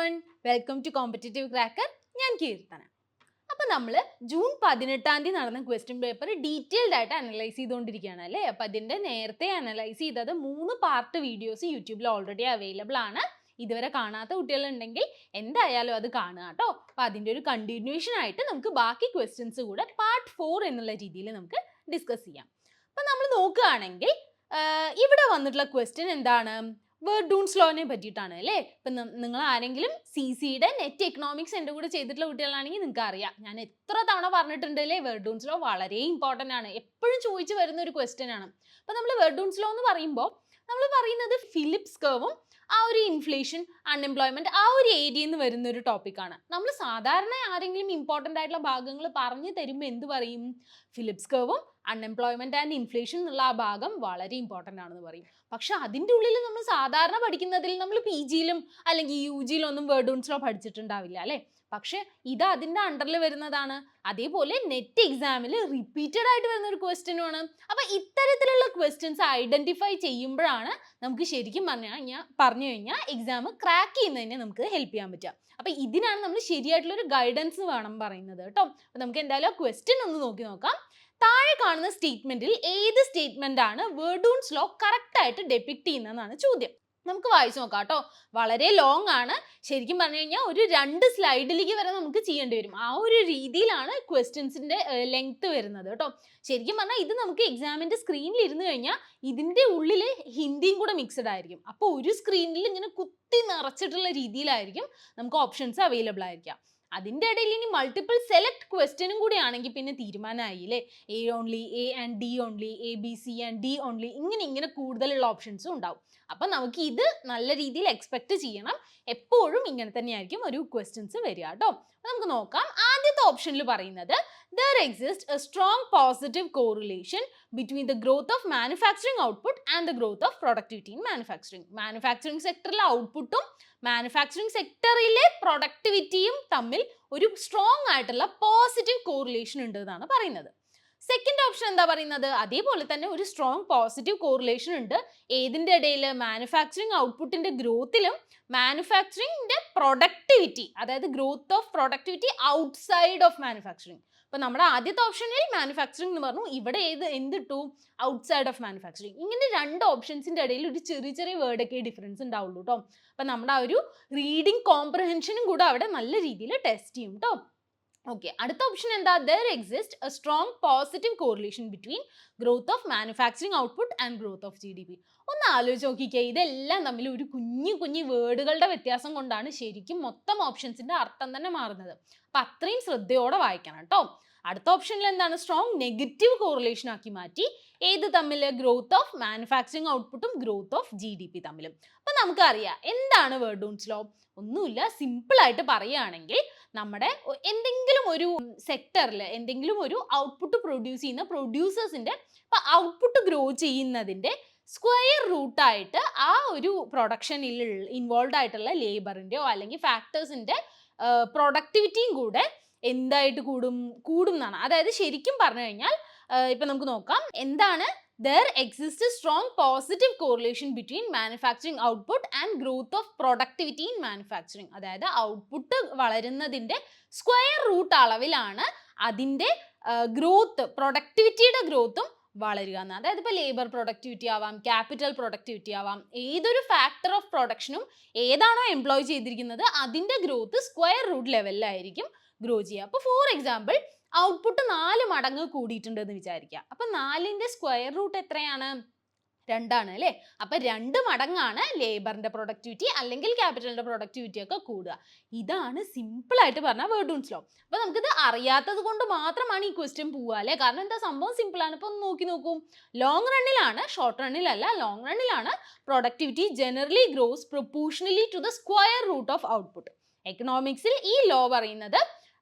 everyone, welcome to Competitive Cracker. ഞാൻ കീർത്തന. അപ്പോൾ നമ്മൾ ജൂൺ 18 നടന്ന ക്വസ്റ്റ്യൻ പേപ്പർ ഡീറ്റെയിൽഡ് ആയിട്ട് അനലൈസ് ചെയ്തുകൊണ്ടിരിക്കുകയാണ് അല്ലേ. അപ്പോൾ അതിൻ്റെ നേരത്തെ അനലൈസ് ചെയ്തത് 3 പാർട്ട് വീഡിയോസ് യൂട്യൂബിൽ ഓൾറെഡി അവൈലബിൾ ആണ്. ഇതുവരെ കാണാത്ത കുട്ടികളുണ്ടെങ്കിൽ എന്തായാലും അത് കാണുക കേട്ടോ. അപ്പോൾ അതിൻ്റെ ഒരു കണ്ടിന്യൂഷൻ ആയിട്ട് നമുക്ക് ബാക്കി ക്വസ്റ്റ്യൻസ് കൂടെ പാർട്ട് 4 എന്നുള്ള രീതിയിൽ നമുക്ക് ഡിസ്കസ് ചെയ്യാം. അപ്പോൾ നമ്മൾ നോക്കുകയാണെങ്കിൽ ഇവിടെ വന്നിട്ടുള്ള ക്വസ്റ്റ്യൻ എന്താണ്? വെർഡൂൺസ് ലോനെ പറ്റിയിട്ടാണ് അല്ലേ. ഇപ്പം നിങ്ങൾ ആരെങ്കിലും CCയുടെ നെറ്റ് എക്കണോമിക്സ് എൻ്റെ കൂടെ ചെയ്തിട്ടുള്ള കുട്ടികളാണെങ്കിൽ നിങ്ങൾക്ക് അറിയാം, ഞാൻ എത്ര തവണ പറഞ്ഞിട്ടുണ്ട് അല്ലേ, വെർഡൂൺസ് ലോ വളരെ ഇമ്പോർട്ടൻ്റ് ആണ്, എപ്പോഴും ചോദിച്ചു വരുന്ന ഒരു ക്വസ്റ്റ്യൻ ആണ്. അപ്പം നമ്മൾ വെർഡൂൺസ് ലോ എന്ന് പറയുമ്പോൾ നമ്മൾ പറയുന്നത് ഫിലിപ്സ് കർവും ആ ഒരു ഇൻഫ്ലേഷൻ, അൺഎംപ്ലോയ്മെന്റ് ആ ഒരു ഏരിയയിൽ നിന്ന് വരുന്ന ഒരു ടോപ്പിക്കാണ്. നമ്മൾ സാധാരണ ആരെങ്കിലും ഇമ്പോർട്ടൻ്റ് ആയിട്ടുള്ള ഭാഗങ്ങൾ പറഞ്ഞു തരുമ്പോൾ എന്ത് പറയും? ഫിലിപ്സ് കർവും അൺഎംപ്ലോയ്മെന്റ് ആൻഡ് ഇൻഫ്ലേഷൻ എന്നുള്ള ആ ഭാഗം വളരെ ഇമ്പോർട്ടൻ്റ് ആണെന്ന് പറയും. പക്ഷെ അതിൻ്റെ ഉള്ളിൽ നമ്മൾ സാധാരണ പഠിക്കുന്നതിൽ നമ്മൾ PGയിലും അല്ലെങ്കിൽ UGയിലും ഒന്നും വെർഡൂൺസ് ലോ പഠിച്ചിട്ടുണ്ടാവില്ല അല്ലേ. പക്ഷെ ഇത് അതിൻ്റെ അണ്ടറിൽ വരുന്നതാണ്. അതേപോലെ നെറ്റ് എക്സാമിൽ റിപ്പീറ്റഡ് ആയിട്ട് വരുന്ന ഒരു ക്വസ്റ്റ്യനുമാണ്. അപ്പം ഇത്തരത്തിലുള്ള ക്വസ്റ്റ്യൻസ് ഐഡന്റിഫൈ ചെയ്യുമ്പോഴാണ് നമുക്ക് ശരിക്കും പറഞ്ഞു കഴിഞ്ഞാൽ എക്സാം ക്രാക്ക് ചെയ്യുന്നതിനെ നമുക്ക് ഹെൽപ്പ് ചെയ്യാൻ പറ്റുക. അപ്പം ഇതിനാണ് നമ്മൾ ശരിയായിട്ടുള്ളൊരു ഗൈഡൻസ് വേണം പറയുന്നത് കേട്ടോ. അപ്പം നമുക്ക് എന്തായാലും ആ ക്വസ്റ്റ്യൻ ഒന്ന് നോക്കാം. താഴെ കാണുന്ന സ്റ്റേറ്റ്മെന്റിൽ ഏത് സ്റ്റേറ്റ്മെന്റ് ആണ് വെർഡൂൺസ് ലോ കറക്റ്റ് ആയിട്ട് ഡെപിക്ട് ചെയ്യുന്നതെന്നാണ് ചോദ്യം. നമുക്ക് വായിച്ചു നോക്കാം കേട്ടോ. വളരെ ലോങ് ആണ്, ശരിക്കും പറഞ്ഞു കഴിഞ്ഞാൽ ഒരു 2 സ്ലൈഡിലേക്ക് വരെ നമുക്ക് ചെയ്യേണ്ടി വരും. ആ ഒരു രീതിയിലാണ് ക്വസ്റ്റ്യൻസിന്റെ ലെങ്ത് വരുന്നത് കേട്ടോ. ശരിക്കും പറഞ്ഞാൽ ഇത് നമുക്ക് എക്സാമിന്റെ സ്ക്രീനിൽ ഇരുന്ന് കഴിഞ്ഞാൽ ഇതിന്റെ ഉള്ളിൽ ഹിന്ദിയും കൂടെ മിക്സഡ് ആയിരിക്കും. അപ്പോൾ ഒരു സ്ക്രീനിൽ ഇങ്ങനെ കുത്തി നിറച്ചിട്ടുള്ള രീതിയിലായിരിക്കും നമുക്ക് ഓപ്ഷൻസ് അവൈലബിൾ ആയിരിക്കാം. അതിൻ്റെ ഇടയിൽ ഇനി മൾട്ടിപ്പിൾ സെലക്ട് ക്വസ്റ്റ്യനും കൂടി ആണെങ്കിൽ പിന്നെ തീരുമാനമായില്ലേ. A only, A and D only, A B C and D only, ഇങ്ങനെ കൂടുതലുള്ള ഓപ്ഷൻസും ഉണ്ടാവും. അപ്പം നമുക്ക് ഇത് നല്ല രീതിയിൽ എക്സ്പെക്ട് ചെയ്യണം. എപ്പോഴും ഇങ്ങനെ തന്നെയായിരിക്കും ഒരു ക്വസ്റ്റ്യൻസ് വരിക കേട്ടോ. നമുക്ക് നോക്കാം. ആദ്യത്തെ ഓപ്ഷനിൽ പറയുന്നത് there exists a strong positive correlation between the growth of manufacturing output and the growth of productivity in manufacturing. Manufacturing സെക്ടറിലെ ഔട്ട്പുട്ടും മാനുഫാക്ചറിങ് സെക്ടറിലെ പ്രൊഡക്ടിവിറ്റിയും തമ്മിൽ ഒരു സ്ട്രോങ് ആയിട്ടുള്ള പോസിറ്റീവ് കോറിലേഷൻ ഉണ്ട് എന്നാണ് പറയുന്നത്. സെക്കൻഡ് ഓപ്ഷൻ എന്താ പറയുന്നത്? അതേപോലെ തന്നെ ഒരു സ്ട്രോങ് പോസിറ്റീവ് കോറിലേഷൻ ഉണ്ട്. ഏതിൻ്റെ ഇടയിൽ? മാനുഫാക്ചറിങ് ഔട്ട്പുട്ടിന്റെ ഗ്രോത്തിലും മാനുഫാക്ചറിങ്ങിന്റെ പ്രൊഡക്ടിവിറ്റി, അതായത് growth of productivity outside of manufacturing. ഇപ്പൊ നമ്മുടെ ആദ്യത്തെ ഓപ്ഷനിൽ മാനുഫാക്ചറിങ് എന്ന് പറഞ്ഞു, ഇവിടെ എന്തിട്ടു? Outside of manufacturing. ഇങ്ങനെ 2 ഓപ്ഷൻസിന്റെ ഇടയിൽ ഒരു ചെറിയ വേർഡൊക്കെ ഡിഫറൻസ് ഉണ്ടാവുള്ളൂ കേട്ടോ. അപ്പൊ നമ്മുടെ ആ ഒരു റീഡിങ് കോംപ്രഹെൻഷനും കൂടെ അവിടെ നല്ല രീതിയിൽ ടെസ്റ്റ് ചെയ്യും കേട്ടോ. ഓക്കെ, അടുത്ത ഓപ്ഷൻ എന്താ? there exists a strong positive correlation between growth of manufacturing output and growth of GDP. ഒന്ന് ആലോചിച്ച് നോക്കിക്കേ, ഇതെല്ലാം തമ്മിൽ ഒരു കുഞ്ഞു വേർഡുകളുടെ വ്യത്യാസം കൊണ്ടാണ് ശരിക്കും മൊത്തം ഓപ്ഷൻസിന്റെ അർത്ഥം തന്നെ മാറുന്നത്. അപ്പൊ അത്രയും ശ്രദ്ധയോടെ വായിക്കണം കേട്ടോ. അടുത്ത ഓപ്ഷനിൽ എന്താണ്? സ്ട്രോങ് നെഗറ്റീവ് കോറിലേഷൻ ആക്കി മാറ്റി. ഏത് തമ്മിൽ? ഗ്രോത്ത് ഓഫ് മാനുഫാക്ചറിങ് ഔട്ട്പുട്ടും ഗ്രോത്ത് ഓഫ് GDP തമ്മിലും. അപ്പൊ നമുക്കറിയാം എന്താണ് വെർഡൂൺസ് ലോ. ഒന്നുമില്ല, സിമ്പിൾ ആയിട്ട് പറയുകയാണെങ്കിൽ നമ്മുടെ എന്തെങ്കിലും ഒരു സെക്ടറിൽ എന്തെങ്കിലും ഒരു ഔട്ട്പുട്ട് പ്രൊഡ്യൂസ് ചെയ്യുന്ന പ്രൊഡ്യൂസേഴ്സിന്റെ ഔട്ട്പുട്ട് ഗ്രോ ചെയ്യുന്നതിന്റെ സ്ക്വയർ റൂട്ടായിട്ട് ആ ഒരു പ്രൊഡക്ഷനിൽ ഇൻവോൾവ് ആയിട്ടുള്ള ലേബറിന്റെയോ അല്ലെങ്കിൽ ഫാക്ടേഴ്സിന്റെ പ്രൊഡക്ടിവിറ്റിയും കൂടെ എന്തായിട്ട് കൂടും എന്നാണ്. അതായത് ശരിക്കും പറഞ്ഞു കഴിഞ്ഞാൽ ഇപ്പൊ നമുക്ക് നോക്കാം എന്താണ്. there exists a strong positive correlation between manufacturing output and growth of productivity in manufacturing. അതായത് ഔട്ട്പുട്ട് വളരുന്നതിന്റെ സ്ക്വയർ റൂട്ട് അളവിലാണ് അതിന്റെ ഗ്രോത്ത്, പ്രൊഡക്ടിവിറ്റിയുടെ ഗ്രോത്തും വളരുക എന്ന്. അതായത് ഇപ്പോൾ ലേബർ പ്രൊഡക്ടിവിറ്റി ആവാം, ക്യാപിറ്റൽ പ്രൊഡക്ടിവിറ്റി ആവാം, ഏതൊരു ഫാക്ടർ ഓഫ് പ്രൊഡക്ഷനും ഏതാണോ എംപ്ലോയ് ചെയ്തിരിക്കുന്നത് അതിന്റെ ഗ്രോത്ത് സ്ക്വയർ റൂട്ട് ലെവലിലായിരിക്കും ഗ്രോ ചെയ്യുക. അപ്പോൾ ഫോർ എക്സാമ്പിൾ ഔട്ട്പുട്ട് 4 മടങ്ങ് കൂടിയിട്ടുണ്ടെന്ന് വിചാരിക്കുക. അപ്പൊ 4ന്റെ സ്ക്വയർ റൂട്ട് എത്രയാണ്? 2 ആണ് അല്ലേ. അപ്പൊ 2 മടങ്ങാണ് ലേബറിന്റെ പ്രൊഡക്ടിവിറ്റി അല്ലെങ്കിൽ ക്യാപിറ്റലിന്റെ പ്രൊഡക്ടിവിറ്റി ഒക്കെ കൂടുക. ഇതാണ് സിമ്പിൾ ആയിട്ട് പറഞ്ഞ വെർഡൂൺസ് ലോ. അപ്പൊ നമുക്കിത് അറിയാത്തത് കൊണ്ട് മാത്രമാണ് ഈ ക്വസ്റ്റ്യൻ പോവുക അല്ലേ. കാരണം എന്താ, സംഭവം സിമ്പിൾ ആണ്. ഇപ്പൊ ഒന്ന് നോക്കൂ. ലോങ് റണ്ണിലാണ്, ഷോർട്ട് റണ്ണിലല്ല, ലോങ് റണ്ണിലാണ് productivity generally grows proportionally to the square root of output. എക്കണോമിക്സിൽ ഈ ലോ പറയുന്നത്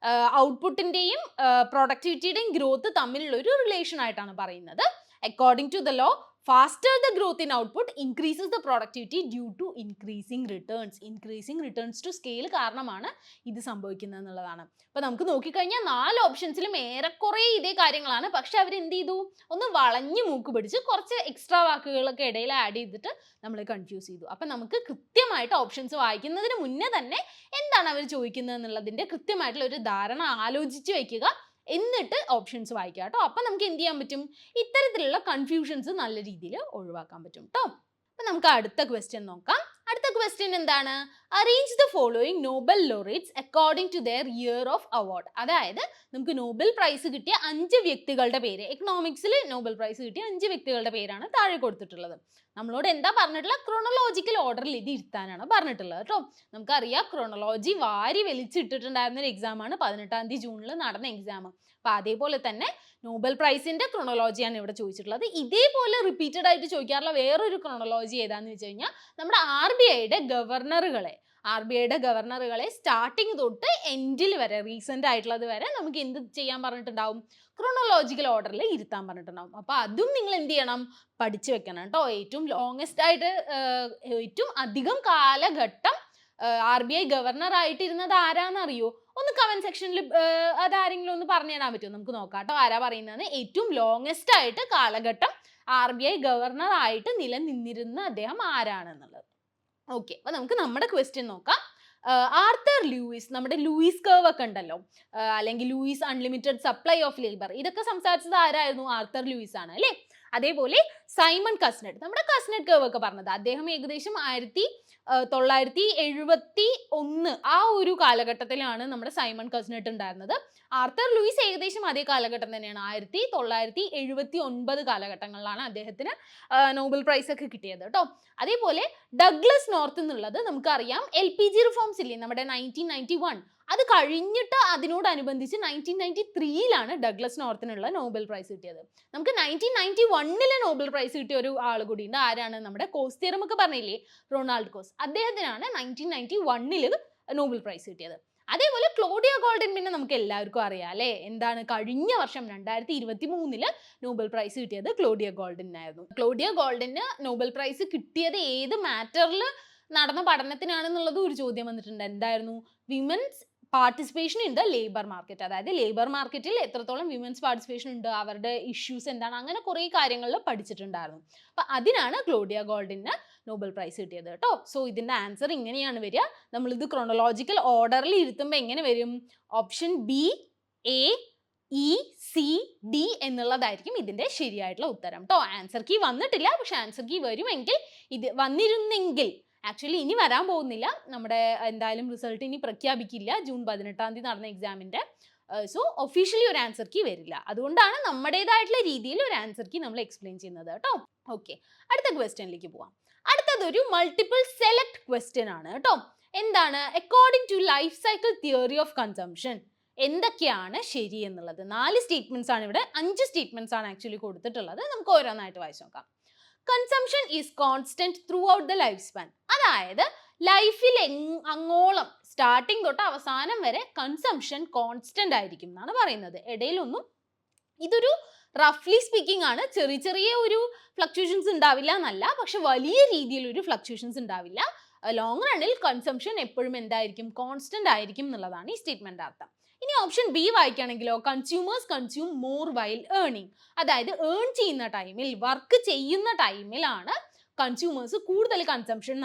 ഔട്ട്പുട്ടിന്റെയും പ്രൊഡക്ടിവിറ്റിയുടെയും ഗ്രോത്ത് തമ്മിലുള്ള ഒരു റിലേഷൻ ആയിട്ടാണ് പറയുന്നത്. According to the law, faster the growth in output increases the productivity due to increasing returns to scale കാരണമാണ് ഇത് സംഭവിക്കുന്നത് എന്നുള്ളതാണ്. അപ്പോൾ നമുക്ക് നോക്കിക്കഴിഞ്ഞാൽ 4 ഓപ്ഷൻസിലും ഏറെക്കുറെ ഇതേ കാര്യങ്ങളാണ്. പക്ഷെ അവർ എന്ത് ചെയ്തു, ഒന്ന് വളഞ്ഞു മൂക്ക് പിടിച്ച് കുറച്ച് എക്സ്ട്രാ വാക്കുകളൊക്കെ ഇടയിൽ ആഡ് ചെയ്തിട്ട് നമ്മളെ കൺഫ്യൂസ് ചെയ്തു. അപ്പം നമുക്ക് കൃത്യമായിട്ട് ഓപ്ഷൻസ് വായിക്കുന്നതിന് മുന്നേ തന്നെ എന്താണ് അവർ ചോദിക്കുന്നത് എന്നുള്ളതിൻ്റെ കൃത്യമായിട്ടുള്ള ഒരു ധാരണ ആലോചിച്ച് വയ്ക്കുക. എന്നിട്ട് ഓപ്ഷൻസ് വായിക്കുക കേട്ടോ. അപ്പം നമുക്ക് എന്ത് ചെയ്യാൻ പറ്റും, ഇത്തരത്തിലുള്ള കൺഫ്യൂഷൻസ് നല്ല രീതിയിൽ ഒഴിവാക്കാൻ പറ്റും കേട്ടോ. അപ്പം നമുക്ക് അടുത്ത ക്വസ്റ്റ്യൻ നോക്കാം. അടുത്ത ക്വസ്റ്റ്യൻ എന്താണ്, arrange the following Nobel laureates according to their year of award. അതായത് നമുക്ക് നോബൽ പ്രൈസ് കിട്ടിയ 5 വ്യക്തികളുടെ പേര്, എക്കണോമിക്സിൽ നോബൽ പ്രൈസ് കിട്ടിയ 5 വ്യക്തികളുടെ പേരാണ് താഴെ കൊടുത്തിട്ടുള്ളത്. നമ്മളോട് എന്താ പറഞ്ഞിട്ടുള്ളത്, ക്രോണോളോജിക്കൽ ഓർഡറിൽ ഇത് ഇരുത്താനാണ് പറഞ്ഞിട്ടുള്ളത് കേട്ടോ. നമുക്കറിയാം ക്രോണോളജി വാരി വലിച്ചിട്ടിട്ടുണ്ടായിരുന്ന ഒരു എക്സാമാണ് 18 ജൂണിൽ നടന്ന എക്സാം. അപ്പോൾ അതേപോലെ തന്നെ നോബൽ പ്രൈസിന്റെ ക്രോണോളജിയാണ് ഇവിടെ ചോദിച്ചിട്ടുള്ളത്. ഇതേപോലെ റിപ്പീറ്റഡ് ആയിട്ട് ചോദിക്കാറുള്ള വേറൊരു ക്രോണോളജി ഏതാന്ന് വെച്ച് കഴിഞ്ഞാൽ നമ്മുടെ RBIയുടെ ഗവർണറുകളെ സ്റ്റാർട്ടിങ് തൊട്ട് എൻഡിൽ വരെ, റീസെന്റ് ആയിട്ടുള്ളത് വരെ നമുക്ക് എന്ത് ചെയ്യാൻ പറഞ്ഞിട്ടുണ്ടാവും, ക്രോണോളജിക്കൽ ഓർഡറിൽ ഇരുത്താൻ പറഞ്ഞിട്ടുണ്ടാവും. അപ്പോൾ അതും നിങ്ങൾ എന്ത് ചെയ്യണം, പഠിച്ചു വെക്കണം കേട്ടോ. ഏറ്റവും ലോങ്ങസ്റ്റ് ആയിട്ട് ഏറ്റവും അധികം കാലഘട്ടം RBI ഗവർണർ ആയിട്ടിരുന്നത് ആരാന്നറിയോ? ഒന്ന് കമന്റ് സെക്ഷനിൽ അതാരെങ്കിലും ഒന്ന് പറഞ്ഞു തരാൻ പറ്റുമോ? നമുക്ക് നോക്കാം കേട്ടോ ആരാ പറയുന്നത്. ഏറ്റവും ലോങ്ങസ്റ്റ് ആയിട്ട് കാലഘട്ടം RBI ഗവർണർ ആയിട്ട് നിലനിന്നിരുന്ന അദ്ദേഹം ആരാണെന്നുള്ളത്. ഓക്കെ, അപ്പൊ നമുക്ക് നമ്മുടെ ക്വസ്റ്റ്യൻ നോക്കാം. ആർതർ ലൂയിസ്, നമ്മുടെ ലൂയിസ് കർവ് ഒക്കെ ഉണ്ടല്ലോ, അല്ലെങ്കിൽ Lewis unlimited supply of labour, ഇതൊക്കെ സംസാരിച്ചത് ആരായിരുന്നു? ആർതർ ലൂയിസ് ആണ് അല്ലേ. അതേപോലെ സൈമൺ കസ്നെറ്റ്, നമ്മുടെ കസ്നെറ്റ് കർവ് ഒക്കെ പറഞ്ഞത് അദ്ദേഹം ഏകദേശം 1971 ആ ഒരു കാലഘട്ടത്തിലാണ് നമ്മുടെ സൈമൺ കസ്നെറ്റ് ഉണ്ടായിരുന്നത്. ആർതർ ലൂയിസ് ഏകദേശം അതേ കാലഘട്ടം തന്നെയാണ്, 1979 കാലഘട്ടങ്ങളിലാണ് അദ്ദേഹത്തിന് നോബൽ പ്രൈസ് ഒക്കെ കിട്ടിയത് കേട്ടോ. അതേപോലെ ഡഗ്ലസ് നോർത്ത് എന്നുള്ളത് നമുക്കറിയാം LPG റിഫോംസ് ഇല്ലേ നമ്മുടെ 1991, അത് കഴിഞ്ഞിട്ട് അതിനോടനുബന്ധിച്ച് 1993 ഡഗ്ലസ് നോർത്തിനുള്ള നോബൽ പ്രൈസ് കിട്ടിയത്. നമുക്ക് 1991 നോബൽ പ്രൈസ് കിട്ടിയ ഒരു ആൾ കൂടി ഉണ്ട്. ആരാണ്? നമ്മുടെ കോസ് തിയറം ഒക്കെ പറഞ്ഞില്ലേ, റൊണാൾഡ് കോസ്, അദ്ദേഹത്തിനാണ് 1991 നോബൽ പ്രൈസ് കിട്ടിയത്. അതേപോലെ ക്ലോഡിയ ഗോൾഡൻ പിന്നെ നമുക്ക് എല്ലാവർക്കും അറിയാം അല്ലേ, എന്താണ്, കഴിഞ്ഞ വർഷം 2023 നോബൽ പ്രൈസ് കിട്ടിയത് Claudia ഗോൾഡനായിരുന്നു. Claudia golden Nobel prize കിട്ടിയത് ഏത് മാറ്ററിൽ നടന്ന പഠനത്തിനാണെന്നുള്ളത് ഒരു ചോദ്യം വന്നിട്ടുണ്ട്. എന്തായിരുന്നു? Women's participation in the labour market, അതായത് ലേബർ മാർക്കറ്റിൽ എത്രത്തോളം വിമൻസ് പാർട്ടിസിപ്പേഷൻ ഉണ്ട്, അവരുടെ ഇഷ്യൂസ് എന്താണ്, അങ്ങനെ കുറേ കാര്യങ്ങളിൽ പഠിച്ചിട്ടുണ്ടായിരുന്നു. അപ്പം അതിനാണ് ക്ലോഡിയ ഗോൾഡിന് നോബൽ പ്രൈസ് കിട്ടിയത് കേട്ടോ. സോ ഇതിൻ്റെ ആൻസർ ഇങ്ങനെയാണ് വരിക. നമ്മളിത് ക്രോണോളജിക്കൽ ഓർഡറിൽ ഇരുത്തുമ്പോൾ എങ്ങനെ വരും? Option B, A, E, C, D എന്നുള്ളതായിരിക്കും ഇതിൻ്റെ ശരിയായിട്ടുള്ള ഉത്തരം കേട്ടോ. ആൻസർ കീ വന്നിട്ടില്ല, പക്ഷെ ആൻസർ കീ വരുമെങ്കിൽ, ഇത് വന്നിരുന്നെങ്കിൽ, ആക്ച്വലി ഇനി വരാൻ പോകുന്നില്ല, നമ്മുടെ എന്തായാലും റിസൾട്ട് ഇനി പ്രഖ്യാപിക്കില്ല ജൂൺ 18 നടന്ന എക്സാമിൻ്റെ. സോ ഒഫീഷ്യലി ഒരു ആൻസർ കീ വരില്ല. അതുകൊണ്ടാണ് നമ്മുടേതായിട്ടുള്ള രീതിയിൽ ഒരു ആൻസർ കീ നമ്മൾ എക്സ്പ്ലെയിൻ ചെയ്യുന്നത് കേട്ടോ. ഓക്കെ, അടുത്ത ക്വസ്റ്റ്യനിലേക്ക് പോവാം. അടുത്തതൊരു മൾട്ടിപ്പിൾ സെലക്ട് ക്വസ്റ്റ്യൻ ആണ് കേട്ടോ. എന്താണ്? According to life cycle theory of consumption എന്തൊക്കെയാണ് ശരി എന്നുള്ളത്. 4 സ്റ്റേറ്റ്മെന്റ്സ് ആണ് ഇവിടെ, 5 സ്റ്റേറ്റ്മെന്റ്സ് ആണ് ആക്ച്വലി കൊടുത്തിട്ടുള്ളത്. നമുക്ക് ഓരോന്നായിട്ട് വായിച്ചു നോക്കാം. Consumption is constant throughout the life span, അതായത് ലൈഫിൽ അങ്ങോളം സ്റ്റാർട്ടിങ് തൊട്ട് അവസാനം വരെ കൺസംഷൻ കോൺസ്റ്റന്റ് ആയിരിക്കും എന്നാണ് പറയുന്നത്. ഇടയിലൊന്നും, ഇതൊരു റഫ്ലി സ്പീക്കിംഗ് ആണ്, ചെറിയ ചെറിയ ഒരു ഫ്ലക്ച്വേഷൻസ് ഉണ്ടാവില്ല എന്നല്ല, പക്ഷെ വലിയ രീതിയിലൊരു ഫ്ലക്ച്വേഷൻസ് ഉണ്ടാവില്ല. ലോങ് റണ്ണിൽ കൺസംഷൻ എപ്പോഴും എന്തായിരിക്കും? കോൺസ്റ്റന്റ് ആയിരിക്കും എന്നുള്ളതാണ് ഈ സ്റ്റേറ്റ്മെന്റ് അർത്ഥം. ഇനി ഓപ്ഷൻ B വായിക്കുകയാണെങ്കിലോ, consumers consume more while earning, അതായത് ഏൺ ചെയ്യുന്ന ടൈമിൽ, വർക്ക് ചെയ്യുന്ന ടൈമിലാണ് കൺസ്യൂമേഴ്സ് കൂടുതൽ കൺസംഷൻ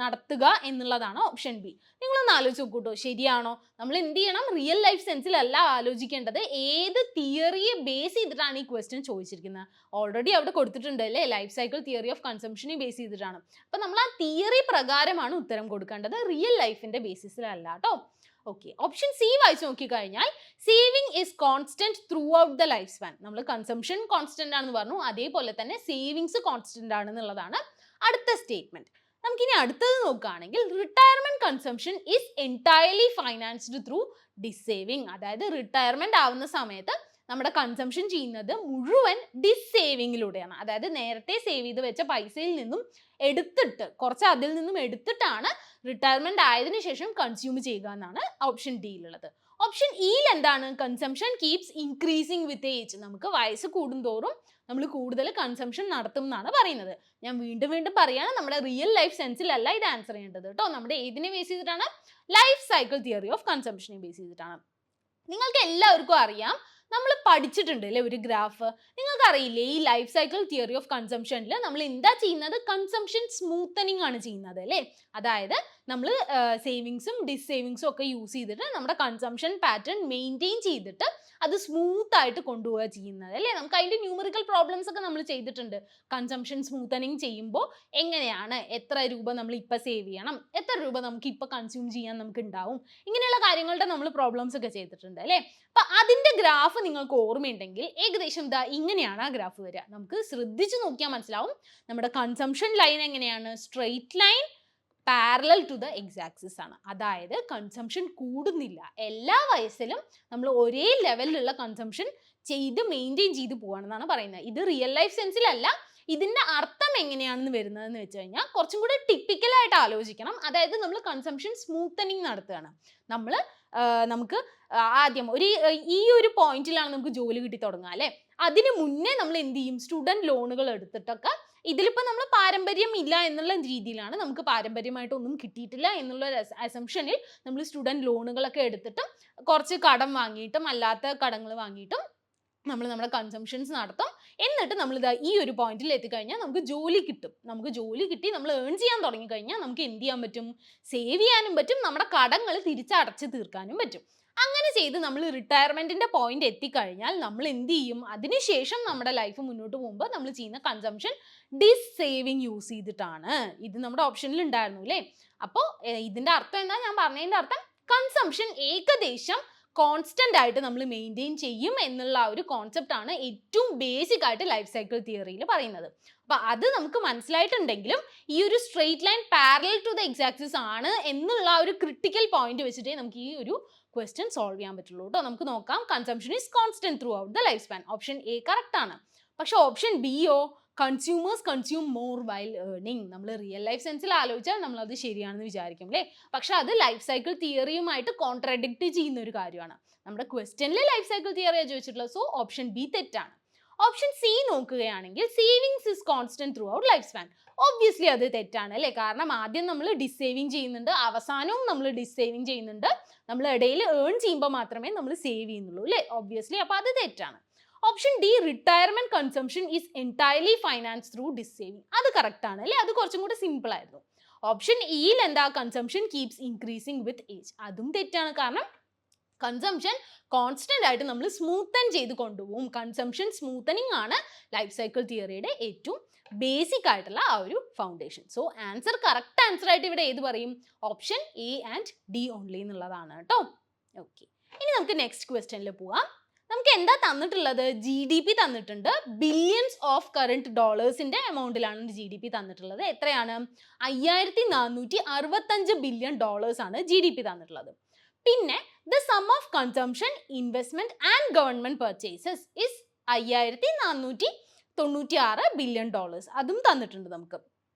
നടത്തുക എന്നുള്ളതാണ് ഓപ്ഷൻ B. നിങ്ങളൊന്ന് ആലോചിച്ച് നോക്കൂട്ടോ, ശരിയാണോ? നമ്മൾ എന്ത് ചെയ്യണം? റിയൽ ലൈഫ് സെൻസിലല്ല ആലോചിക്കേണ്ടത്, ഏത് തിയറിയെ ബേസ് ചെയ്തിട്ടാണ് ഈ ക്വസ്റ്റ്യൻ ചോദിച്ചിരിക്കുന്നത്. ഓൾറെഡി അവിടെ കൊടുത്തിട്ടുണ്ട് അല്ലേ, ലൈഫ് സൈക്കിൾ തിയറി ഓഫ് കൺസംഷനെ ബേസ് ചെയ്തിട്ടാണ്. അപ്പം നമ്മൾ ആ തിയറി പ്രകാരമാണ് ഉത്തരം കൊടുക്കേണ്ടത്, റിയൽ ലൈഫിന്റെ ബേസിസിലല്ല കേട്ടോ. ഓക്കെ, ഓപ്ഷൻ C വായിച്ചു നോക്കിക്കഴിഞ്ഞാൽ saving is constant throughout the life span. നമ്മൾ കൺസംഷൻ കോൺസ്റ്റന്റ് ആണെന്ന് പറഞ്ഞു, അതേപോലെ തന്നെ സേവിങ്സ് കോൺസ്റ്റന്റ് ആണെന്നുള്ളതാണ് അടുത്ത സ്റ്റേറ്റ്മെന്റ്. നമുക്കിനി അടുത്തത് നോക്കുകയാണെങ്കിൽ retirement consumption is entirely financed through dissaving, അതായത് റിട്ടയർമെന്റ് ആവുന്ന സമയത്ത് നമ്മുടെ കൺസംഷൻ ചെയ്യുന്നത് മുഴുവൻ ഡിസേവിങ്ങിലൂടെയാണ്. അതായത് നേരത്തെ സേവ് ചെയ്ത് വെച്ച പൈസയിൽ നിന്നും എടുത്തിട്ട്, കുറച്ച് അതിൽ നിന്നും എടുത്തിട്ടാണ് റിട്ടയർമെന്റ് ആയതിനു ശേഷം കൺസ്യൂം ചെയ്യുക എന്നാണ് ഓപ്ഷൻ ഡിയിലുള്ളത്. ഓപ്ഷൻ ഇയിൽ എന്താണ്? കൺസംഷൻ കീപ്സ് ഇൻക്രീസിങ് വിത്ത് ഏജ്. നമുക്ക് വയസ്സ് കൂടുന്തോറും നമ്മൾ കൂടുതൽ കൺസംഷൻ നടത്തും എന്നാണ് പറയുന്നത്. ഞാൻ വീണ്ടും വീണ്ടും പറയാണ്, നമ്മുടെ റിയൽ ലൈഫ് സെൻസിലല്ല ഇത് ആൻസർ ചെയ്യേണ്ടത് കേട്ടോ. നമ്മുടെ ഏതിനെ ബേസ് ചെയ്തിട്ടാണ്? ലൈഫ് സൈക്കിൾ തിയറി ഓഫ് കൺസംഷനെ ബേസ് ചെയ്തിട്ടാണ്. നിങ്ങൾക്ക് എല്ലാവർക്കും അറിയാം, നമ്മൾ പഠിച്ചിട്ടുണ്ട് അല്ലേ ഒരു ഗ്രാഫ്. നിങ്ങൾക്ക് അറിയില്ലേ ഈ ലൈഫ് സൈക്കിൾ തിയറി ഓഫ് കൺസംഷനിൽ നമ്മൾ എന്താ ചെയ്യുന്നത്? കൺസംഷൻ സ്മൂത്തനിങ് ആണ് ചെയ്യുന്നത് അല്ലേ. അതായത് നമ്മൾ സേവിങ്സും ഡിസേവിങ്സും ഒക്കെ യൂസ് ചെയ്തിട്ട് നമ്മുടെ കൺസംഷൻ പാറ്റേൺ മെയിൻറ്റെയിൻ ചെയ്തിട്ട് അത് സ്മൂത്ത് ആയിട്ട് കൊണ്ടുപോവുക ചെയ്യുന്നത് അല്ലേ. നമുക്ക് അതിൻ്റെ ന്യൂമറിക്കൽ പ്രോബ്ലംസ് ഒക്കെ നമ്മൾ ചെയ്തിട്ടുണ്ട്. കൺസംഷൻ സ്മൂത്തനിങ് ചെയ്യുമ്പോൾ എങ്ങനെയാണ്, എത്ര രൂപ നമ്മൾ ഇപ്പം സേവ് ചെയ്യണം, എത്ര രൂപ നമുക്ക് ഇപ്പം കൺസ്യൂം ചെയ്യാൻ നമുക്ക് ഉണ്ടാവും, ഇങ്ങനെയുള്ള കാര്യങ്ങളുടെ നമ്മൾ പ്രോബ്ലംസ് ഒക്കെ ചെയ്തിട്ടുണ്ട് അല്ലേ. അപ്പം അതിൻ്റെ ഗ്രാഫ് നിങ്ങൾക്ക് ഓർമ്മയുണ്ടെങ്കിൽ ഏകദേശം ഇതാ ഇങ്ങനെയാണ് ആ ഗ്രാഫ് വരിക. നമുക്ക് ശ്രദ്ധിച്ച് നോക്കിയാൽ മനസ്സിലാവും നമ്മുടെ കൺസംഷൻ ലൈൻ എങ്ങനെയാണ്? Straight line parallel to the X axis ആണ്. അതായത് കൺസംഷൻ കൂടുന്നില്ല, എല്ലാ വയസ്സിലും നമ്മൾ ഒരേ ലെവലിലുള്ള കൺസംഷൻ ചെയ്ത് മെയിൻറ്റെയിൻ ചെയ്ത് പോവാണെന്നാണ് പറയുന്നത്. ഇത് റിയൽ ലൈഫ് സെൻസിലല്ല. ഇതിൻ്റെ അർത്ഥം എങ്ങനെയാണെന്ന് വരുന്നതെന്ന് വെച്ച് കഴിഞ്ഞാൽ കുറച്ചും കൂടെ ടിപ്പിക്കലായിട്ട് ആലോചിക്കണം. അതായത് നമ്മൾ കൺസംഷൻ സ്മൂത്തനിങ് നടത്തുകയാണ്. നമുക്ക് ആദ്യം ഈ ഒരു പോയിന്റിലാണ് നമുക്ക് ജോലി കിട്ടി തുടങ്ങുക അല്ലേ. അതിന് മുന്നേ നമ്മൾ എന്ത് ചെയ്യും? സ്റ്റുഡൻറ് ലോണുകൾ എടുത്തിട്ടൊക്കെ, ഇതിലിപ്പോൾ നമ്മൾ പാരമ്പര്യം ഇല്ല എന്നുള്ള രീതിയിലാണ്, നമുക്ക് പാരമ്പര്യമായിട്ട് ഒന്നും കിട്ടിയിട്ടില്ല എന്നുള്ള ഒരു അസംഷനിൽ നമ്മൾ സ്റ്റുഡൻറ് ലോണുകളൊക്കെ എടുത്തിട്ടും കുറച്ച് കടം വാങ്ങിയിട്ടും അല്ലാത്ത കടങ്ങൾ വാങ്ങിയിട്ടും നമ്മൾ നമ്മുടെ കൺസംഷൻസ് നടത്തും. എന്നിട്ട് നമ്മൾ ഇതാ ഈ ഒരു പോയിന്റിൽ എത്തിക്കഴിഞ്ഞാൽ നമുക്ക് ജോലി കിട്ടും. നമുക്ക് ജോലി കിട്ടി നമ്മൾ ഏൺ ചെയ്യാൻ തുടങ്ങിക്കഴിഞ്ഞാൽ നമുക്ക് എന്ത് ചെയ്യാൻ പറ്റും? സേവ് ചെയ്യാനും പറ്റും, നമ്മുടെ കടങ്ങൾ തിരിച്ചടച്ച് തീർക്കാനും പറ്റും. അങ്ങനെ ചെയ്ത് നമ്മൾ റിട്ടയർമെന്റിന്റെ പോയിന്റ് എത്തിക്കഴിഞ്ഞാൽ നമ്മൾ എന്ത് ചെയ്യും? അതിനുശേഷം നമ്മുടെ ലൈഫ് മുന്നോട്ട് പോകുമ്പോൾ നമ്മൾ ചെയ്യുന്ന കൺസംഷൻ ഡിസേവിങ് യൂസ് ചെയ്തിട്ടാണ്. ഇത് നമ്മുടെ ഓപ്ഷനിൽ ഉണ്ടായിരുന്നു അല്ലേ. അപ്പോൾ ഇതിന്റെ അർത്ഥം എന്താ? ഞാൻ പറഞ്ഞതിന്റെ അർത്ഥം കൺസംഷൻ ഏകദേശം കോൺസ്റ്റന്റ് ആയിട്ട് നമ്മൾ മെയിൻറ്റെയിൻ ചെയ്യും എന്നുള്ള ഒരു കോൺസെപ്റ്റ് ആണ് ഏറ്റവും ബേസിക് ആയിട്ട് ലൈഫ് സൈക്കിൾ തിയറിയിൽ പറയുന്നത്. അപ്പൊ അത് നമുക്ക് മനസ്സിലായിട്ടുണ്ടെങ്കിലും ഈ ഒരു straight line parallel to the X axis ആണ് എന്നുള്ള ഒരു ക്രിട്ടിക്കൽ പോയിന്റ് വെച്ചിട്ടേ നമുക്ക് ഈ ഒരു ക്വസ്റ്റ്യൻ സോൾവ് ചെയ്യാൻ പറ്റുള്ളൂ കേട്ടോ. നമുക്ക് നോക്കാം. Consumption is constant throughout the life span. Option A correct ആണ്. പക്ഷെ ഓപ്ഷൻ ബിയോ consumers consume more while earning. നമ്മൾ റിയൽ ലൈഫ് സെൻസിൽ ആലോചിച്ചാൽ നമ്മൾ അത് ശരിയാണെന്ന് വിചാരിക്കും അല്ലേ. പക്ഷെ അത് ലൈഫ് സൈക്കിൾ തിയറിയുമായിട്ട് കോൺട്രാഡിക്റ്റ് ചെയ്യുന്ന ഒരു കാര്യമാണ്. നമ്മുടെ ക്വസ്റ്റ്യനിൽ ലൈഫ് സൈക്കിൾ തിയറിയാണ് ചോദിച്ചിട്ടുള്ളത്. സോ ഓപ്ഷൻ ബി തെറ്റാണ്. ഓപ്ഷൻ സി നോക്കുകയാണെങ്കിൽ savings is constant through out life span. Obviously അത് തെറ്റാണ് അല്ലേ. കാരണം ആദ്യം നമ്മൾ ഡിസേവിങ് ചെയ്യുന്നുണ്ട്, അവസാനവും നമ്മൾ ഡിസേവിങ് ചെയ്യുന്നുണ്ട്. നമ്മൾ ഇടയിൽ ഏൺ ചെയ്യുമ്പോൾ മാത്രമേ നമ്മൾ സേവ് ചെയ്യുന്നുള്ളൂ അല്ലേ. ഒബ്വിയസ്ലി അപ്പോൾ അത് തെറ്റാണ്. Option D retirement consumption is entirely finance through dissaving. അത് കറക്റ്റ് ആണ് അല്ലേ. അത് കുറച്ചും കൂടി സിമ്പിൾ ആയിരുന്നു. ഓപ്ഷൻ ഇയിൽ എന്താ? കൺസംഷൻ കീപ്സ് ഇൻക്രീസിങ് വിത്ത് ഏജ്. അതും തെറ്റാണ്. കാരണം കൺസംഷൻ കോൺസ്റ്റന്റ് ആയിട്ട് നമ്മൾ സ്മൂത്തൻ ചെയ്ത് കൊണ്ടുപോകും. കൺസംഷൻ സ്മൂത്തനിങ് ആണ് ലൈഫ് സൈക്കിൾ തിയറിയുടെ ഏറ്റവും ബേസിക് ആയിട്ടുള്ള ആ ഒരു foundation. So answer correct answer ആയിട്ട് ഇവിടെ ഏത് പറയും? Option A and D only എന്നുള്ളതാണ് കേട്ടോ. ഓക്കെ, ഇനി നമുക്ക് നെക്സ്റ്റ് ക്വസ്റ്റ്യനിൽ പോവാം. നമുക്ക് എന്താ തന്നിട്ടുള്ളത്? GDP തന്നിട്ടുണ്ട്. ബില്യൺസ് ഓഫ് കറന്റ് ഡോളേഴ്സിന്റെ എമൗണ്ടിലാണ് GDP തന്നിട്ടുള്ളത്. എത്രയാണ്? 5465 ബില്യൺ ഡോളേഴ്സ് ആണ് GDP തന്നിട്ടുള്ളത്. പിന്നെ the sum of consumption investment and government purchases is 5496 billion dollars. അതും തന്നിട്ടുണ്ട് നമുക്ക്.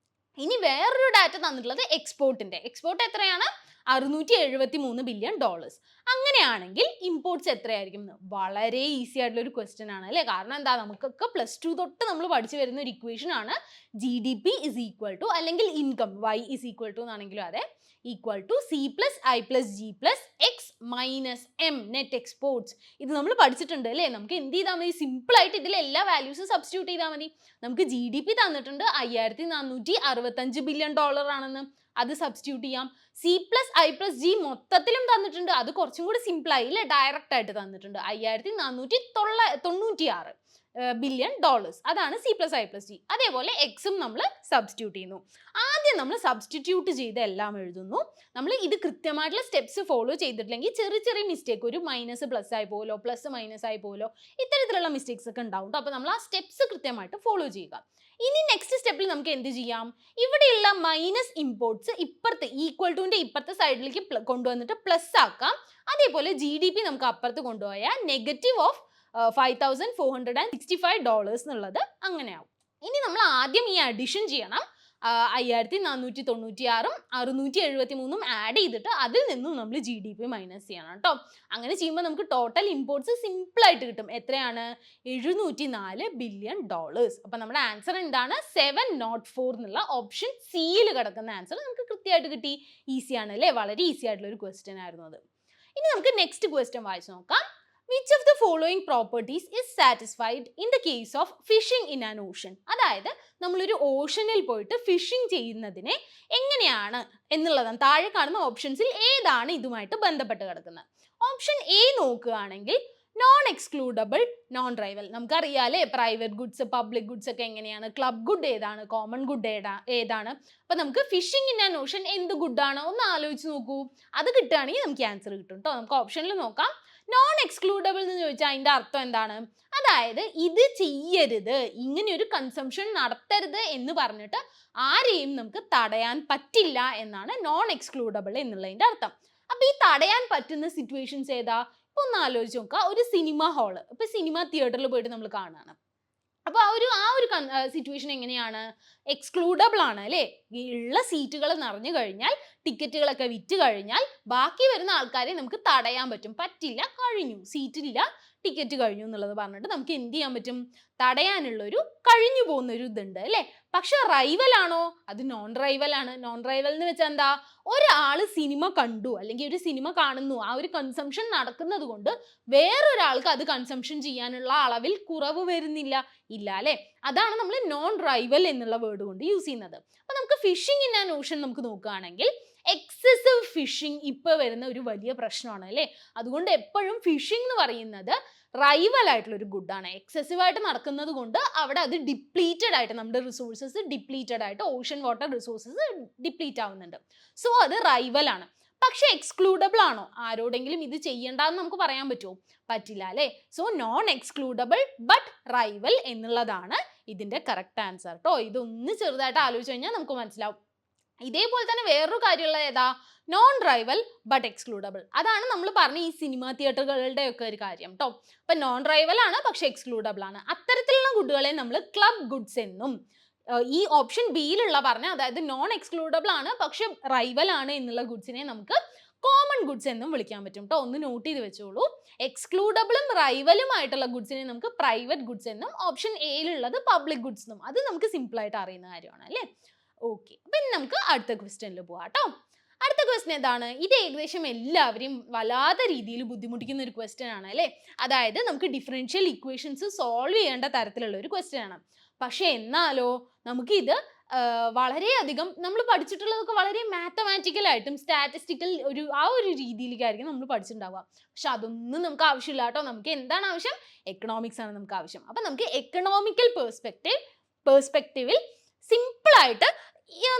ഇനി വേറൊരു ഡാറ്റ തന്നിട്ടുള്ളത് എക്സ്പോർട്ടിന്റെ. എക്സ്പോർട്ട് എത്രയാണ്? 673 ബില്യൺ ഡോളേഴ്സ്. അങ്ങനെയാണെങ്കിൽ ഇമ്പോർട്ട്സ് എത്രയായിരിക്കും? വളരെ ഈസി ആയിട്ടുള്ള ഒരു ക്വസ്റ്റ്യൻ ആണ് അല്ലേ. കാരണം എന്താ, നമുക്കൊക്കെ +2 തൊട്ട് നമ്മൾ പഠിച്ചു വരുന്ന ഒരു ഇക്വേഷൻ ആണ്. GDP ഇസ് ഈക്വൽ ടു, അല്ലെങ്കിൽ income Y is equal to എന്നാണെങ്കിലും അതെ, equal to C + I + G + X - M net exports. ഇത് നമ്മൾ പഠിച്ചിട്ടുണ്ട് അല്ലേ. നമുക്ക് എന്ത് ചെയ്താൽ മതി? സിമ്പിൾ ആയിട്ട് ഇതിൽ എല്ലാ വാല്യൂസും സബ്സ്റ്റിറ്റ്യൂട്ട് ചെയ്താൽ മതി. നമുക്ക് GDP തന്നിട്ടുണ്ട് 5465 ബില്യൺ ഡോളർ ആണെന്ന്, അത് സബ്സ്റ്റിറ്റ്യൂട്ട് ചെയ്യാം. C + I + G മൊത്തത്തിലും തന്നിട്ടുണ്ട്, അത് കുറച്ചും കൂടി സിമ്പിൾ ആയി അല്ലേ. ഡയറക്റ്റ് ആയിട്ട് തന്നിട്ടുണ്ട് 5496 ബില്യൺ ഡോളേഴ്സ്. അതാണ് C + I + G. അതേപോലെ എക്സും നമ്മൾ സബ്സ്റ്റിറ്റ്യൂട്ട് ചെയ്യുന്നു. ആദ്യം നമ്മൾ സബ്സ്റ്റിറ്റ്യൂട്ട് ചെയ്ത് എല്ലാം എഴുതുന്നു. നമ്മൾ ഇത് കൃത്യമായിട്ടുള്ള സ്റ്റെപ്സ് ഫോളോ ചെയ്തിട്ടില്ലെങ്കിൽ ചെറിയ ചെറിയ മിസ്റ്റേക്ക്, ഒരു മൈനസ് പ്ലസ് ആയി പോലോ പ്ലസ് മൈനസ് ആയി പോലോ ഇത്തരത്തിലുള്ള മിസ്റ്റേക്സ് ഒക്കെ ഉണ്ടാവും. അപ്പോൾ നമ്മൾ ആ സ്റ്റെപ്സ് കൃത്യമായിട്ട് ഫോളോ ചെയ്യുക. ഇനി നെക്സ്റ്റ് സ്റ്റെപ്പിൽ നമുക്ക് എന്ത് ചെയ്യാം? ഇവിടെയുള്ള മൈനസ് ഇമ്പോർട്ട്സ് ഇപ്പുറത്ത് ഈക്വൽ ടുവിൻ്റെ ഇപ്പുറത്തെ സൈഡിലേക്ക് കൊണ്ടുവന്നിട്ട് പ്ലസ് ആക്കാം. അതേപോലെ GDP നമുക്ക് അപ്പുറത്ത് കൊണ്ടുപോയാൽ -5465 ഡോളേഴ്സ് എന്നുള്ളത് അങ്ങനെയാവും. ഇനി നമ്മൾ ആദ്യം ഈ അഡിഷൻ ചെയ്യണം. 5496 673 ആഡ് ചെയ്തിട്ട് അതിൽ നിന്നും നമ്മൾ GDP മൈനസ് ചെയ്യണം കേട്ടോ. അങ്ങനെ ചെയ്യുമ്പോൾ നമുക്ക് ടോട്ടൽ ഇമ്പോർട്ട്സ് സിമ്പിൾ ആയിട്ട് കിട്ടും. എത്രയാണ്? $704 ബില്യൺ. അപ്പൊ നമ്മുടെ ആൻസർ എന്താണ്? 704 എന്നുള്ള ഓപ്ഷൻ സിയിൽ കിടക്കുന്ന ആൻസർ നമുക്ക് കൃത്യമായിട്ട് കിട്ടി. ഈസിയാണ് അല്ലേ? വളരെ ഈസി ആയിട്ടുള്ള ഒരു ക്വസ്റ്റ്യൻ ആയിരുന്നു അത്. ഇനി നമുക്ക് നെക്സ്റ്റ് ക്വസ്റ്റ്യൻ വായിച്ചു നോക്കാം. Which of the following properties is satisfied in the case of fishing in an ocean? അതായത് നമ്മളൊരു ഓഷനിൽ പോയിട്ട് ഫിഷിംഗ് ചെയ്യുന്നതിനെ എങ്ങനെയാണ് എന്നുള്ളതാണ്. താഴെ കാണുന്ന ഓപ്ഷൻസിൽ ഏതാണ് ഇതുമായിട്ട് ബന്ധപ്പെട്ട് കിടക്കുന്നത്? ഓപ്ഷൻ എ നോക്കുകയാണെങ്കിൽ നോൺ എക്സ്ക്ലൂഡബിൾ, നോൺ റൈവൽ. നമുക്കറിയാലേ പ്രൈവറ്റ് ഗുഡ്സ്, പബ്ലിക് ഗുഡ്സ് ഒക്കെ എങ്ങനെയാണ്, ക്ലബ് ഗുഡ് ഏതാണ്, കോമൺ ഗുഡ് ഏതാണ്. അപ്പൊ നമുക്ക് ഫിഷിംഗ് ഇൻ ആൻ ഓഷൻ എന്ത് ഗുഡാണോ ഒന്ന് ആലോചിച്ച് നോക്കൂ. അത് കിട്ടുകയാണെങ്കിൽ നമുക്ക് ആൻസർ കിട്ടും കേട്ടോ. നമുക്ക് ഓപ്ഷനിൽ നോക്കാം. നോൺ എക്സ്ക്ലൂഡബിൾ എന്ന് ചോദിച്ചാൽ അതിന്റെ അർത്ഥം എന്താണ്? അതായത് ഇത് ചെയ്യരുത്, ഇങ്ങനെ ഒരു കൺസംഷൻ നടത്തരുത് എന്ന് പറഞ്ഞിട്ട് ആരെയും നമുക്ക് തടയാൻ പറ്റില്ല എന്നാണ് നോൺ എക്സ്ക്ലൂഡബിൾ എന്നുള്ളതിന്റെ അർത്ഥം. അപ്പൊ ഈ തടയാൻ പറ്റുന്ന സിറ്റുവേഷൻസ് ഏതാ? ഇപ്പൊ ഒന്ന് ആലോചിച്ച് നോക്കുക. ഒരു സിനിമ ഹാള്, ഇപ്പൊ സിനിമ തിയേറ്ററിൽ പോയിട്ട് നമ്മൾ കാണുകയാണ്. അപ്പൊ ആ ഒരു സിറ്റുവേഷൻ എങ്ങനെയാണ്? എക്സ്ക്ലൂഡബിൾ ആണ് അല്ലേ? ഉള്ള സീറ്റുകൾ നിറഞ്ഞു കഴിഞ്ഞാൽ, ടിക്കറ്റുകളൊക്കെ വിറ്റ് കഴിഞ്ഞാൽ ബാക്കി വരുന്ന ആൾക്കാരെ നമുക്ക് തടയാൻ പറ്റില്ല, കഴിഞ്ഞു, സീറ്റില്ല, ടിക്കറ്റ് കഴിഞ്ഞു എന്നുള്ളത് പറഞ്ഞിട്ട് നമുക്ക് എന്ത് ചെയ്യാൻ പറ്റും? തടയാനുള്ളൊരു കഴിഞ്ഞു പോകുന്ന ഒരു ഇതുണ്ട് അല്ലേ? പക്ഷെ റൈവൽ ആണോ? അത് നോൺ റൈവൽ ആണ്. നോൺ റൈവൽ എന്ന് വെച്ചാൽ എന്താ? ഒരാള് സിനിമ കണ്ടു അല്ലെങ്കിൽ ഒരു സിനിമ കാണുന്നു, ആ ഒരു കൺസംഷൻ നടക്കുന്നത് കൊണ്ട് വേറൊരാൾക്ക് അത് കൺസംഷൻ ചെയ്യാനുള്ള അളവിൽ കുറവ് വരുന്നില്ല, ഇല്ല അല്ലെ? അതാണ് നമ്മൾ നോൺ റൈവൽ എന്നുള്ള വേർഡ് കൊണ്ട് യൂസ് ചെയ്യുന്നത്. അപ്പൊ നമുക്ക് ഫിഷിംഗ് ഇൻ ആൻ ഓഷൻ നമുക്ക് നോക്കുകയാണെങ്കിൽ എക്സസീവ് ഫിഷിംഗ് ഇപ്പൊ വരുന്ന ഒരു വലിയ പ്രശ്നമാണ് അല്ലേ? അതുകൊണ്ട് എപ്പോഴും ഫിഷിംഗ് എന്ന് പറയുന്നത് റൈവൽ ആയിട്ടുള്ള ഒരു ഗുഡാണ്. എക്സസീവ് ആയിട്ട് നടക്കുന്നത് കൊണ്ട് അവിടെ അത് ഡിപ്ലീറ്റഡ് ആയിട്ട്, നമ്മുടെ റിസോഴ്സസ് ഡിപ്ലീറ്റഡ് ആയിട്ട്, ഓഷൻ വാട്ടർ റിസോഴ്സസ് ഡിപ്ലീറ്റ് ആവുന്നുണ്ട്. സോ അത് റൈവൽ ആണ്. പക്ഷെ എക്സ്ക്ലൂഡബിൾ ആണോ? ആരോടെങ്കിലും ഇത് ചെയ്യണ്ടെന്ന് നമുക്ക് പറയാൻ പറ്റുമോ? പറ്റില്ല അല്ലേ? So non excludable but rival എന്നുള്ളതാണ് ഇതിന്റെ കറക്റ്റ് ആൻസർ കേട്ടോ. ഇതൊന്ന് ചെറുതായിട്ട് ആലോചിച്ച് കഴിഞ്ഞാൽ നമുക്ക് മനസ്സിലാവും. ഇതേപോലെ തന്നെ വേറൊരു കാര്യമുള്ള ഏതാ? Non rival but excludable. അതാണ് നമ്മൾ പറഞ്ഞ ഈ സിനിമ തിയേറ്ററുകളുടെ ഒക്കെ ഒരു കാര്യം കേട്ടോ. അപ്പൊ നോൺ റൈവൽ ആണ് പക്ഷെ എക്സ്ക്ലൂഡബിൾ ആണ്. അത്തരത്തിലുള്ള ഗുഡുകളെ നമ്മൾ ക്ലബ് ഗുഡ്സ് എന്നും, ഈ ഓപ്ഷൻ ബിയിലുള്ള പറഞ്ഞ അതായത് നോൺ എക്സ്ക്ലൂഡബിൾ ആണ് പക്ഷെ റൈവൽ ആണ് എന്നുള്ള ഗുഡ്സിനെ നമുക്ക് കോമൺ ഗുഡ്സ് എന്നും വിളിക്കാൻ പറ്റും കേട്ടോ. ഒന്ന് നോട്ട് ചെയ്ത് വെച്ചോളൂ. എക്സ്ക്ലൂഡബിളും റൈവലും ആയിട്ടുള്ള ഗുഡ്സിനെ നമുക്ക് പ്രൈവറ്റ് ഗുഡ്സ് എന്നും, ഓപ്ഷൻ എയിലുള്ളത് പബ്ലിക് ഗുഡ്സ് എന്നും. അത് നമുക്ക് സിമ്പിൾ ആയിട്ട് അറിയുന്ന കാര്യമാണ് അല്ലേ? ഓക്കെ, അപ്പൊ ഇനി നമുക്ക് അടുത്ത ക്വസ്റ്റ്യനിൽ പോവാം കേട്ടോ. അടുത്ത ക്വസ്റ്റ്യൻ എന്താണ്? ഇത് ഏകദേശം എല്ലാവരെയും വല്ലാത്ത രീതിയിൽ ബുദ്ധിമുട്ടിക്കുന്ന ഒരു ക്വസ്റ്റ്യൻ ആണ് അല്ലേ? അതായത് നമുക്ക് ഡിഫറൻഷ്യൽ ഇക്വേഷൻസ് സോൾവ് ചെയ്യേണ്ട തരത്തിലുള്ള ഒരു ക്വസ്റ്റ്യൻ ആണ്. പക്ഷെ എന്നാലോ നമുക്കിത് വളരെയധികം നമ്മൾ പഠിച്ചിട്ടുള്ളതൊക്കെ വളരെ മാത്തമാറ്റിക്കൽ ആയിട്ടും സ്റ്റാറ്റിസ്റ്റിക്കൽ ആ ഒരു രീതിയിലേക്കായിരിക്കും നമ്മൾ പഠിച്ചിട്ടുണ്ടാവുക. പക്ഷെ അതൊന്നും നമുക്ക് ആവശ്യമില്ല കേട്ടോ. നമുക്ക് എന്താണ് ആവശ്യം? എക്കണോമിക്സ് ആണ് നമുക്ക് ആവശ്യം. അപ്പൊ നമുക്ക് എക്കണോമിക്കൽ പേഴ്സ്പെക്റ്റീവിൽ സിമ്പിൾ ആയിട്ട്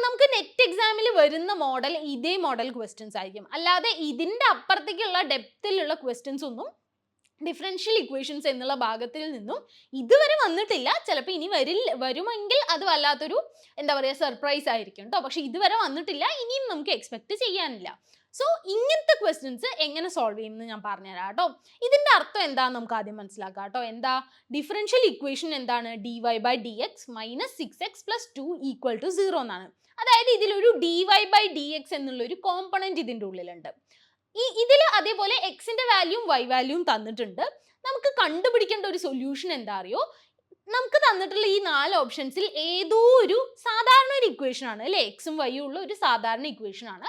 നമുക്ക് നെറ്റ് എക്സാമിൽ വരുന്ന മോഡൽ ഇതേ മോഡൽ ക്വസ്റ്റ്യൻസ് ആയിരിക്കും. അല്ലാതെ ഇതിന്റെ അപ്പുറത്തേക്കുള്ള ഡെപ്തിലുള്ള ക്വസ്റ്റ്യൻസ് ഒന്നും ഡിഫറൻഷ്യൽ ഇക്വേഷൻസ് എന്നുള്ള ഭാഗത്തിൽ നിന്നും ഇതുവരെ വന്നിട്ടില്ല. ചിലപ്പോൾ ഇനി വരുമെങ്കിൽ അത് വല്ലാത്തൊരു എന്താ പറയുക സർപ്രൈസ് ആയിരിക്കും കേട്ടോ. പക്ഷെ ഇതുവരെ വന്നിട്ടില്ല, ഇനിയും നമുക്ക് എക്സ്പെക്ട് ചെയ്യാനില്ല. സോ ഇങ്ങനത്തെ ക്വസ്റ്റ്യൻസ് എങ്ങനെ സോൾവ് ചെയ്യുമെന്ന് ഞാൻ പറഞ്ഞുതരാം കേട്ടോ. ഇതിന്റെ അർത്ഥം എന്താന്ന് നമുക്ക് ആദ്യം മനസ്സിലാക്കാം കേട്ടോ. എന്താ ഡിഫറൻഷ്യൽ ഇക്വേഷൻ? എന്താണ്? dy/dx - 6x + 2 = 0 എന്നാണ്. അതായത് ഇതിലൊരു dy/dx എന്നുള്ള ഒരു കോമ്പണന്റ് ഇതിന്റെ ഉള്ളിലുണ്ട്. ഇതിൽ അതേപോലെ എക്സിന്റെ വാല്യൂം വൈ വാല്യൂം തന്നിട്ടുണ്ട്. നമുക്ക് കണ്ടുപിടിക്കേണ്ട ഒരു സൊല്യൂഷൻ എന്താ അറിയോ? നമുക്ക് തന്നിട്ടുള്ള ഈ 4 ഓപ്ഷൻസിൽ ഏതോ ഒരു സാധാരണ ഒരു ഇക്വേഷൻ ആണ് അല്ലെ? എക്സും വൈയും ഉള്ള ഒരു സാധാരണ ഇക്വേഷൻ ആണ്.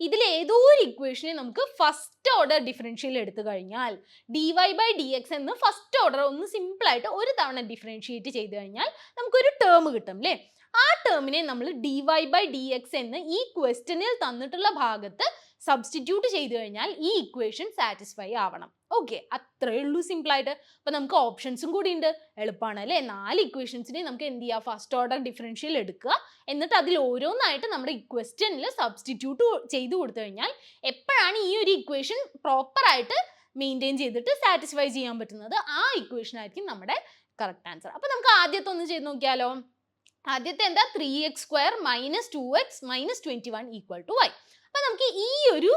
ഇതിൽ ഏതോ ഒരു ഇക്വേഷനെ നമുക്ക് ഫസ്റ്റ് ഓർഡർ ഡിഫറൻഷ്യൽ എടുത്തു കഴിഞ്ഞാൽ dy/dx എന്ന് ഫസ്റ്റ് ഓർഡർ ഒന്ന് സിമ്പിൾ ആയിട്ട് ഒരു തവണ ഡിഫറൻഷിയേറ്റ് ചെയ്ത് കഴിഞ്ഞാൽ നമുക്കൊരു ടേം കിട്ടും അല്ലേ? ആ ടേമിനെ നമ്മൾ dy/dx എന്ന് ഈ ക്വസ്റ്റ്യനിൽ തന്നിട്ടുള്ള ഭാഗത്ത് സബ്സ്റ്റിറ്റ്യൂട്ട് ചെയ്ത് കഴിഞ്ഞാൽ ഈ ഇക്വേഷൻ സാറ്റിസ്ഫൈ ആവണം. ഓക്കെ, അത്രേ ഉള്ളൂ സിമ്പിൾ ആയിട്ട്. അപ്പൊ നമുക്ക് ഓപ്ഷൻസും കൂടി ഉണ്ട്, എളുപ്പമാണ് അല്ലേ? 4 ഇക്വേഷൻസിനെ നമുക്ക് എന്ത് ചെയ്യാം? ഫസ്റ്റ് ഓർഡർ ഡിഫറൻഷ്യൽ എടുക്കുക, എന്നിട്ട് അതിൽ ഓരോന്നായിട്ട് നമ്മുടെ ക്വസ്റ്റ്യനിൽ സബ്സ്റ്റിറ്റ്യൂട്ട് ചെയ്ത് കൊടുത്തു കഴിഞ്ഞാൽ എപ്പോഴാണ് ഈ ഒരു ഇക്വേഷൻ പ്രോപ്പർ ആയിട്ട് മെയിൻറ്റെയിൻ ചെയ്തിട്ട് സാറ്റിസ്ഫൈ ചെയ്യാൻ പറ്റുന്നത്, ആ ഇക്വേഷൻ ആയിരിക്കും നമ്മുടെ കറക്റ്റ് ആൻസർ. അപ്പൊ നമുക്ക് ആദ്യത്തെ ഒന്ന് ചെയ്ത് നോക്കിയാലോ. ആദ്യത്തെ എന്താ? 3x² - 2x - 21 = y. അപ്പൊ നമുക്ക് ഈ ഒരു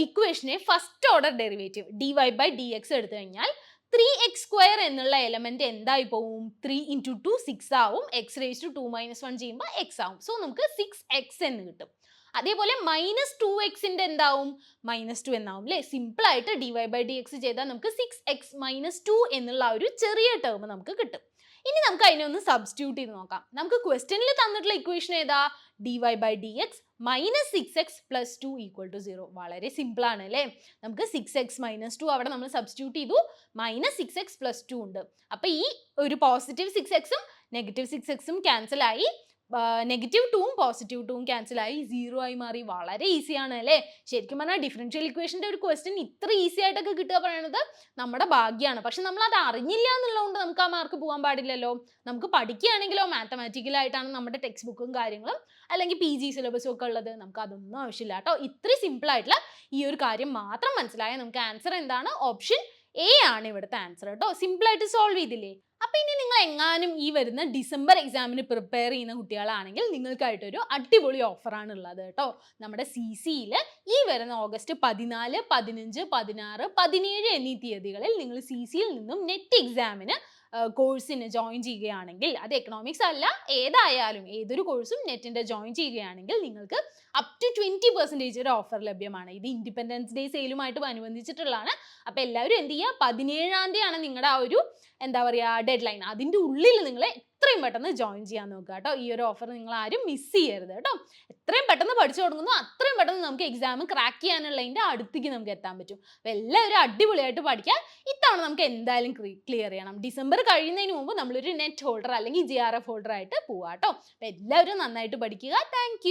ഇക്വേഷനെ ഫസ്റ്റ് ഓർഡർ ഡെറിവേറ്റീവ് dy/dx എടുത്തു കഴിഞ്ഞാൽ 3x² എന്നുള്ള എലമെന്റ് എന്തായി പോവും? 3 into 2 6 ആവും. x⁻² - 1 ചെയ്യുമ്പോൾ x ആവും. സോ നമുക്ക് 6x എന്ന് കിട്ടും. അതേപോലെ -2x എന്താവും? -2 എന്നാവും അല്ലേ? സിമ്പിൾ ആയിട്ട് dy/dx ചെയ്താൽ നമുക്ക് 6x - 2 എന്നുള്ള ഒരു ചെറിയ ടേം നമുക്ക് കിട്ടും. ഇനി നമുക്ക് അതിനെ ഒന്ന് സബ്സ്റ്റിറ്റ്യൂട്ട് ചെയ്ത് നോക്കാം. നമുക്ക് ക്വസ്റ്റ്യനിൽ തന്നിട്ടുള്ള ഇക്വേഷൻ ഏതാ? dy/dx - 6x + 2 = 0. വളരെ സിമ്പിൾ ആണ് അല്ലേ? നമുക്ക് 6x - 2 അവിടെ നമ്മൾ സബ്സ്റ്റിറ്റ്യൂട്ട് ചെയ്തു. -6x + 2 ഉണ്ട്. അപ്പൊ ഈ ഒരു പോസിറ്റീവ് 6xഉം നെഗറ്റീവ് 6xഉം ക്യാൻസൽ ആയി. -2ഉം +2ഉം ക്യാൻസൽ ആയി 0 ആയി മാറി. വളരെ ഈസി ആണ് അല്ലേ? ശരിക്കും പറഞ്ഞാൽ ഡിഫറൻഷ്യൽ ഇക്വേഷന്റെ ഒരു ക്വസ്റ്റ്യൻ ഇത്ര ഈസി ആയിട്ടൊക്കെ കിട്ടുക പറയുന്നത് നമ്മുടെ ഭാഗ്യമാണ്. പക്ഷെ നമ്മൾ അത് അറിഞ്ഞില്ല എന്നുള്ളതുകൊണ്ട് നമുക്ക് ആ മാർക്ക് പോകാൻ പാടില്ലല്ലോ. നമുക്ക് പഠിക്കുകയാണെങ്കിലോ മാത്തമാറ്റിക്കലായിട്ടാണ് നമ്മുടെ ടെക്സ്റ്റ് ബുക്കും കാര്യങ്ങളും അല്ലെങ്കിൽ PG സിലബസും ഒക്കെ ഉള്ളത്. നമുക്ക് അതൊന്നും ആവശ്യമില്ല കേട്ടോ. ഇത്ര സിമ്പിൾ ആയിട്ടുള്ള ഈ ഒരു കാര്യം മാത്രം മനസ്സിലായാൽ നമുക്ക് ആൻസർ എന്താണ്? ഓപ്ഷൻ A ആണ് ഇവിടുത്തെ ആൻസർ കേട്ടോ. സിമ്പിൾ ആയിട്ട് സോൾവ് ചെയ്തില്ലേ? അപ്പൊ ഇനി നിങ്ങൾ എങ്ങാനും ഈ വരുന്ന ഡിസംബർ എക്സാമിന് പ്രിപ്പയർ ചെയ്യുന്ന കുട്ടികളാണെങ്കിൽ നിങ്ങൾക്കായിട്ടൊരു അടിപൊളി ഓഫറാണ് ഉള്ളത് കേട്ടോ. നമ്മുടെ CCയിൽ ഈ വരുന്ന ഓഗസ്റ്റ് 14, 15, 16, 17 എന്നീ തീയതികളിൽ നിങ്ങൾ CCയിൽ നിന്നും നെറ്റ് എക്സാമിന് കോഴ്സിന് ജോയിൻ ചെയ്യുകയാണെങ്കിൽ, അത് എക്കണോമിക്സ് അല്ല, ഏതായാലും ഏതൊരു കോഴ്സും നെറ്റിന്റെ ജോയിൻ ചെയ്യുകയാണെങ്കിൽ നിങ്ങൾക്ക് up to 20% ഒരു ഓഫർ ലഭ്യമാണ്. ഇത് ഇൻഡിപെൻഡൻസ് ഡേ സെയിലുമായിട്ട് അനുബന്ധിച്ചിട്ടുള്ളതാണ്. അപ്പൊ എല്ലാവരും എന്ത് ചെയ്യുക? 17-ാം തീയതിയാണ് നിങ്ങളുടെ ആ ഒരു എന്താ പറയുക ഡെഡ് ലൈൻ. അതിൻ്റെ ഉള്ളിൽ നിങ്ങൾ എത്രയും പെട്ടെന്ന് ജോയിൻ ചെയ്യാൻ നോക്കുക കേട്ടോ. ഈ ഒരു ഓഫർ നിങ്ങൾ ആരും മിസ് ചെയ്യരുത് കേട്ടോ. എത്രയും പെട്ടെന്ന് പഠിച്ചു തുടങ്ങുന്നു അത്രയും പെട്ടെന്ന് നമുക്ക് എക്സാം ക്രാക്ക് ചെയ്യാനുള്ളതിൻ്റെ അടുത്തേക്ക് നമുക്ക് എത്താൻ പറ്റും. അപ്പോൾ എല്ലാവരും അടിപൊളിയായിട്ട് പഠിക്കാൻ ഇത്തവണ നമുക്ക് എന്തായാലും ക്ലിയർ ചെയ്യണം. ഡിസംബർ കഴിയുന്നതിന് മുമ്പ് നമ്മളൊരു നെറ്റ് ഹോൾഡർ അല്ലെങ്കിൽ GRF ഹോൾഡർ ആയിട്ട് പോവാം കേട്ടോ. അപ്പോൾ എല്ലാവരും നന്നായിട്ട് പഠിക്കുക. താങ്ക്